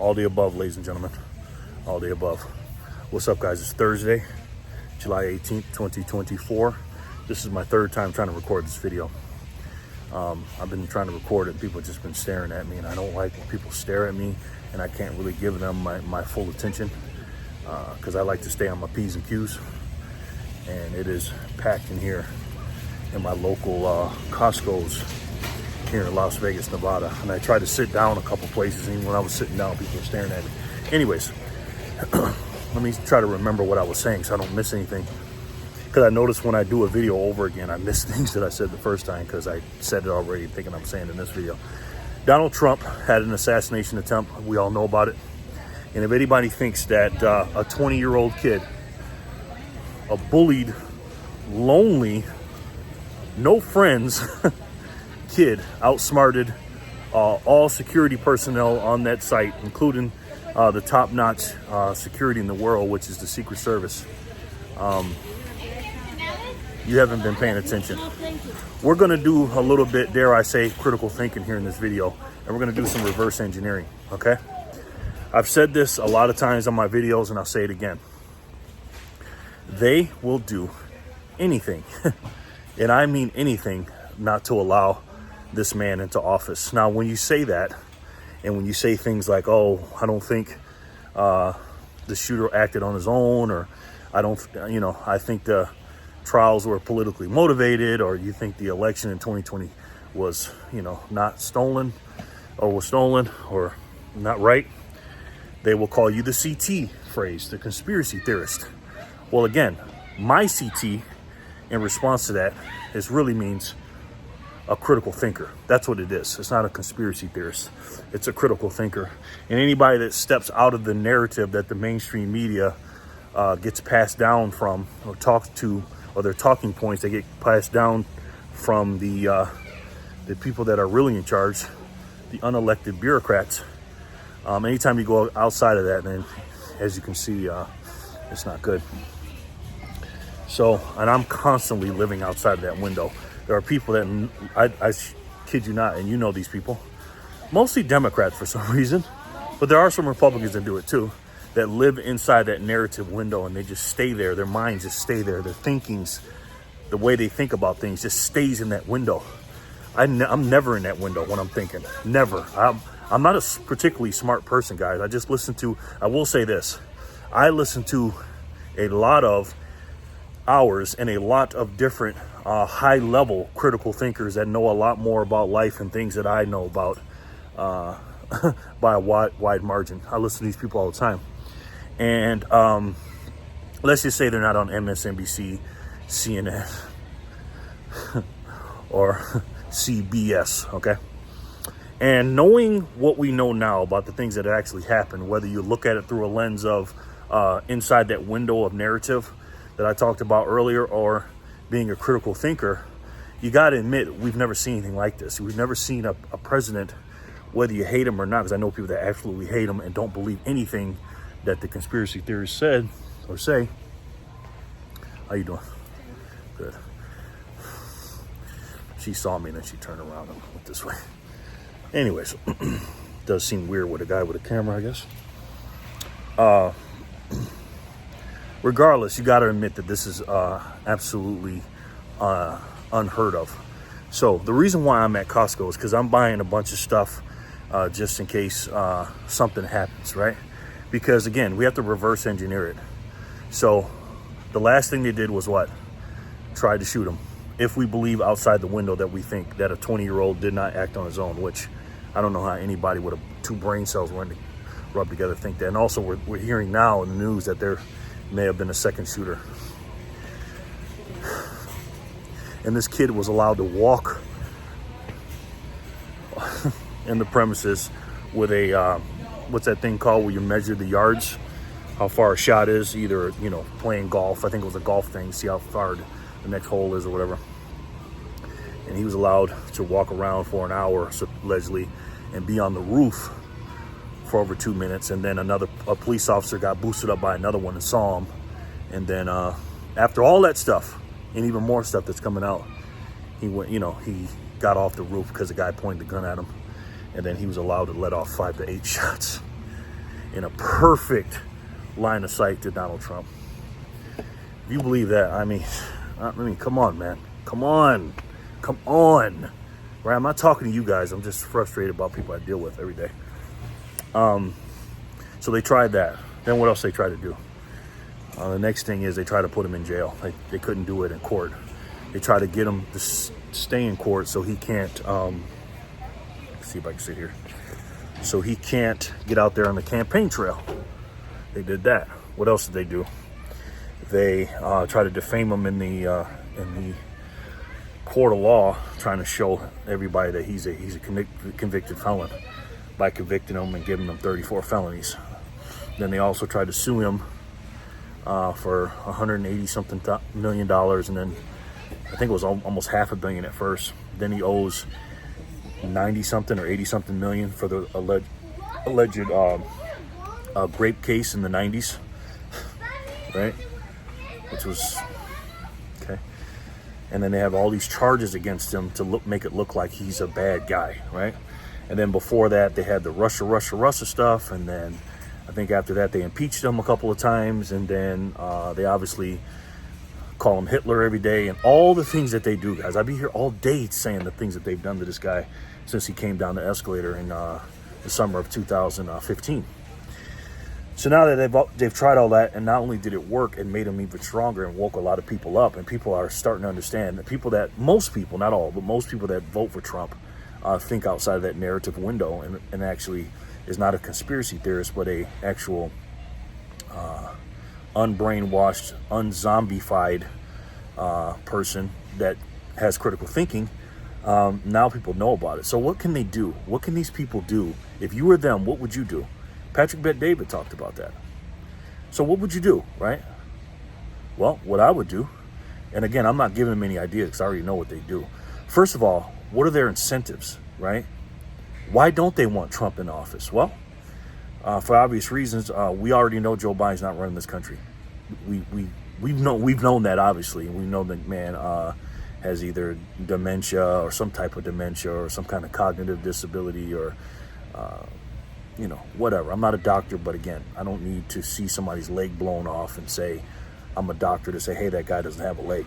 All the above, ladies and gentlemen. All the above. What's up, guys? It's Thursday, July 18th, 2024. This is my third time trying to record this video. I've been trying to record it and people have just been staring at me, and I don't like when people stare at me and I can't really give them my full attention because I like to stay on my P's and Q's. And it is packed in here in my local Costco's here in Las Vegas, Nevada. And I tried to sit down a couple places, and even when I was sitting down, people were staring at me. Anyways, let me try to remember what I was saying so I don't miss anything. Because I noticed when I do a video over again, I miss things that I said the first time because I said it already, thinking I'm saying in this video. Donald Trump had an assassination attempt. We all know about it. And if anybody thinks that a 20-year-old kid, a bullied, lonely, no friends kid outsmarted all security personnel on that site, including the top-notch security in the world, which is the Secret Service, you haven't been paying attention. We're going to do a little bit, dare I say, critical thinking here in this video, and we're going to do some reverse engineering, okay? I've said this a lot of times on my videos, and I'll say it again. They will do anything, and I mean anything, not to allow this man into office. Now, when you say that, and when you say things like, oh, I don't think the shooter acted on his own, or I think the trials were politically motivated, or you think the election in 2020 was, not stolen, or was stolen, or not right, they will call you the CT phrase, the conspiracy theorist. Well, again, my CT in response to that really means a critical thinker. That's what it is. It's not a conspiracy theorist. It's a critical thinker. And anybody that steps out of the narrative that the mainstream media gets passed down from, or talks to, or their talking points, they get passed down from the people that are really in charge, the unelected bureaucrats. Anytime you go outside of that, then as you can see, it's not good. So, and I'm constantly living outside of that window. There are people that, I kid you not, and you know these people, mostly Democrats for some reason, but there are some Republicans that do it too, that live inside that narrative window, and they just stay there. Their minds just stay there. Their thinkings, the way they think about things just stays in that window. I'm never in that window when I'm thinking. Never. I'm not a particularly smart person, guys. I will say this. I listen to a lot of hours and a lot of different high-level critical thinkers that know a lot more about life and things that I know about by a wide margin. I listen to these people all the time. And let's just say they're not on MSNBC, CNN, or CBS, okay? And knowing what we know now about the things that actually happened, whether you look at it through a lens of inside that window of narrative that I talked about earlier, or being a critical thinker, you got to admit we've never seen anything like this. We've never seen a president, whether you hate him or not, because I know people that absolutely hate him and don't believe anything that the conspiracy theorists said or say. How you doing? Good. She saw me and then she turned around and went this way. Anyways, does seem weird with a guy with a camera, I guess. Regardless, you got to admit that this is absolutely unheard of. So the reason why I'm at Costco is because I'm buying a bunch of stuff just in case something happens, right? Because, again, we have to reverse engineer it. So the last thing they did was what? Tried to shoot him. If we believe outside the window that we think that a 20-year-old did not act on his own, which I don't know how anybody with two brain cells rub together think that. And also we're hearing now in the news that there may have been a second shooter. And this kid was allowed to walk in the premises with a, what's that thing called where you measure the yards, how far a shot is, either, playing golf. I think it was a golf thing, see how far the next hole is or whatever. And he was allowed to walk around for an hour, allegedly, and be on the roof for over 2 minutes. And then a police officer got boosted up by another one and saw him. And then after all that stuff, and even more stuff that's coming out, he went, he got off the roof because the guy pointed the gun at him. And then he was allowed to let off 5 to 8 shots. in a perfect line of sight to Donald Trump. If you believe that, I mean, come on, man. Come on. Right? I'm not talking to you guys. I'm just frustrated about people I deal with every day. So they tried that. Then what else they tried to do? The next thing is they try to put him in jail. They couldn't do it in court. They try to get him to stay in court so he can't, let's see if I can sit here. So he can't get out there on the campaign trail. They did that. What else did they do? They try to defame him in the court of law, trying to show everybody that he's a convicted felon by convicting him and giving him 34 felonies. Then they also tried to sue him for $180-something million, and then I think it was almost $500 million at first. Then he owes 90-something or 80-something million for the alleged rape case in the 90s, right? Which was okay. And then they have all these charges against him to make it look like he's a bad guy, right? And then before that, they had the Russia stuff, and then I think after that they impeached him a couple of times, and then they obviously call him Hitler every day, and all the things that they do, guys. I'd be here all day saying the things that they've done to this guy since he came down the escalator in the summer of 2015. So now that they've tried all that, and not only did it work, it made him even stronger and woke a lot of people up, and people are starting to understand that most people, not all, but most people that vote for Trump think outside of that narrative window, and actually is not a conspiracy theorist, but a actual unbrainwashed, unzombified person that has critical thinking. Now people know about it. So what can they do? What can these people do? If you were them, what would you do? Patrick Bet-David talked about that. So what would you do, right? Well, what I would do, and again, I'm not giving them any ideas because I already know what they do. First of all, what are their incentives, right? Why don't they want Trump in office? Well, for obvious reasons, we already know Joe Biden's not running this country. We've known that, obviously, and we know that man has either dementia or some type of dementia or some kind of cognitive disability or whatever. I'm not a doctor, but again, I don't need to see somebody's leg blown off and say I'm a doctor to say, hey, that guy doesn't have a leg.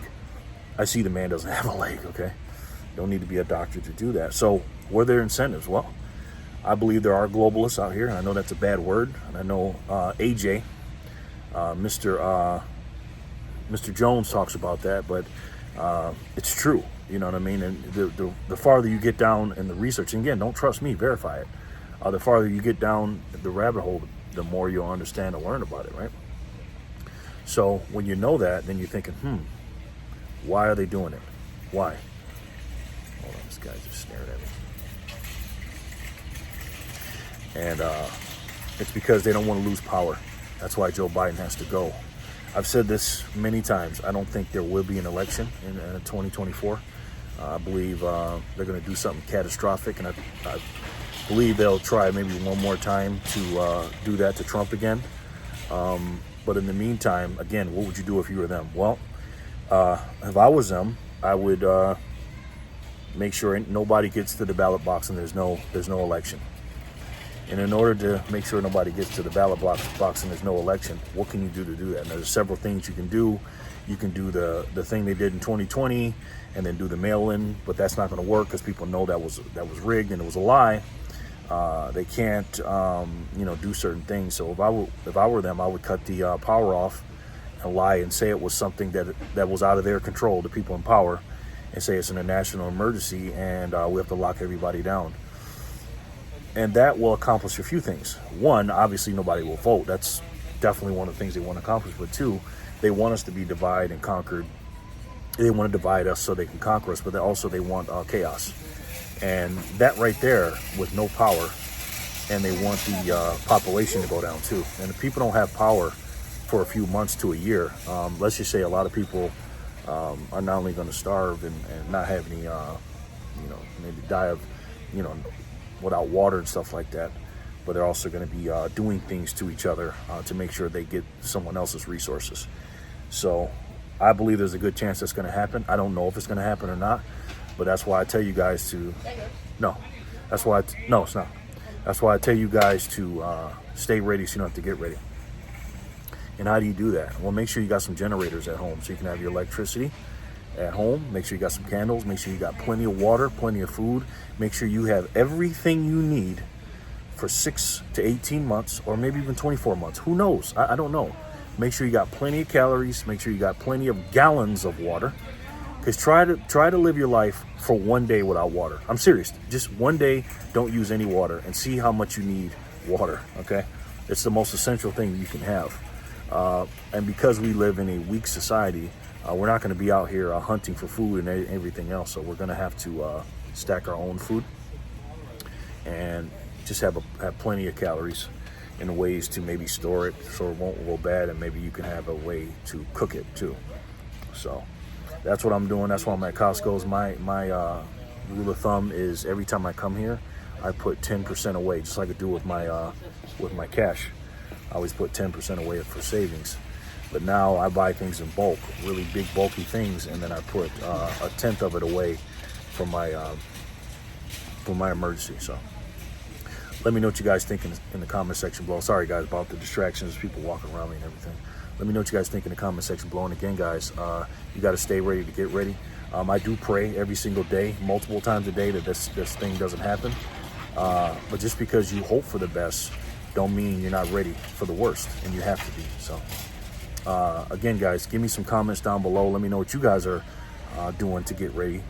I see the man doesn't have a leg, okay? Don't need to be a doctor to do that. So what are their incentives? Well, I believe there are globalists out here, and I know that's a bad word, and I know AJ, Mr. Jones talks about that, but it's true, you know what I mean? And the farther you get down in the research, and again, don't trust me, verify it. The farther you get down the rabbit hole, the more you'll understand and learn about it, right? So when you know that, then you're thinking, why are they doing it? Why? Hold on, this guy's just staring at me. And it's because they don't want to lose power. That's why Joe Biden has to go. I've said this many times. I don't think there will be an election in 2024. I believe they're going to do something catastrophic, and I believe they'll try maybe one more time to do that to Trump again. But in the meantime, again, what would you do if you were them? Well, if I was them, I would make sure nobody gets to the ballot box and there's no election. And in order to make sure nobody gets to the ballot box and there's no election, what can you do to do that? And there's several things you can do. You can do the thing they did in 2020 and then do the mail-in, but that's not going to work because people know that was rigged and it was a lie. They can't, do certain things. So if I were them, I would cut the power off and lie and say it was something that was out of their control, the people in power, and say it's a national emergency and we have to lock everybody down. And that will accomplish a few things. One, obviously nobody will vote. That's definitely one of the things they want to accomplish. But two, they want us to be divided and conquered. They want to divide us so they can conquer us, but they want chaos. And that right there, with no power, and they want the population to go down too. And if people don't have power for a few months to a year, let's just say a lot of people are not only going to starve and not have any, maybe die of, without water and stuff like that, but they're also going to be doing things to each other to make sure they get someone else's resources. So I believe there's a good chance that's going to happen. I don't know if it's going to happen or not, but that's why I tell you guys to, no, it's not. That's why I tell you guys to stay ready so you don't have to get ready. And how do you do that? Well, make sure you got some generators at home so you can have your electricity at home. Make sure you got some candles. Make sure you got plenty of water, plenty of food. Make sure you have everything you need for 6 to 18 months, or maybe even 24 months. Who knows? I don't know. Make sure you got plenty of calories. Make sure you got plenty of gallons of water. Because try to live your life for one day without water. I'm serious. Just one day, don't use any water, and see how much you need water. Okay, it's the most essential thing you can have. And because we live in a weak society, we're not going to be out here hunting for food and everything else. So we're going to have to stack our own food and just have plenty of calories and ways to maybe store it so it won't go bad, and maybe you can have a way to cook it too. So that's what I'm doing. That's why I'm at Costco's. My rule of thumb is every time I come here, I put 10% away, just like I do with my cash. I always put 10% away for savings. But now I buy things in bulk, really big bulky things, and then I put a tenth of it away for my emergency. So let me know what you guys think in the comment section below. Sorry guys about the distractions, people walking around me and everything. Let me know what you guys think in the comment section below. And again, guys, you got to stay ready to get ready. I do pray every single day, multiple times a day, that this thing doesn't happen. But just because you hope for the best, don't mean you're not ready for the worst, and you have to be. So again, guys, give me some comments down below. Let me know what you guys are doing to get ready,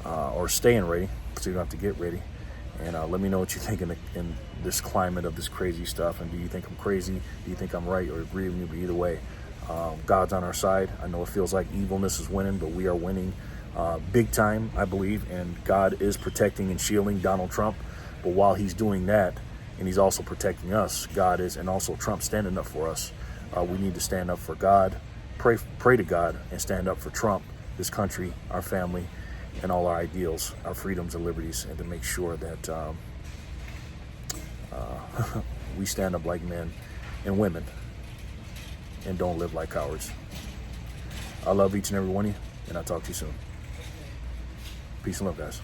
or staying ready, so you don't have to get ready. And let me know what you think in this climate of this crazy stuff. And do you think I'm crazy? Do you think I'm right, or agree with me? But either way, God's on our side. I know it feels like evilness is winning, but we are winning big time, I believe. And God is protecting and shielding Donald Trump. But while he's doing that, and he's also protecting us, God is, and also Trump standing up for us. We need to stand up for God, pray to God, and stand up for Trump, this country, our family, and all our ideals, our freedoms and liberties, and to make sure that we stand up like men and women and don't live like cowards. I love each and every one of you, and I'll talk to you soon. Peace and love, guys.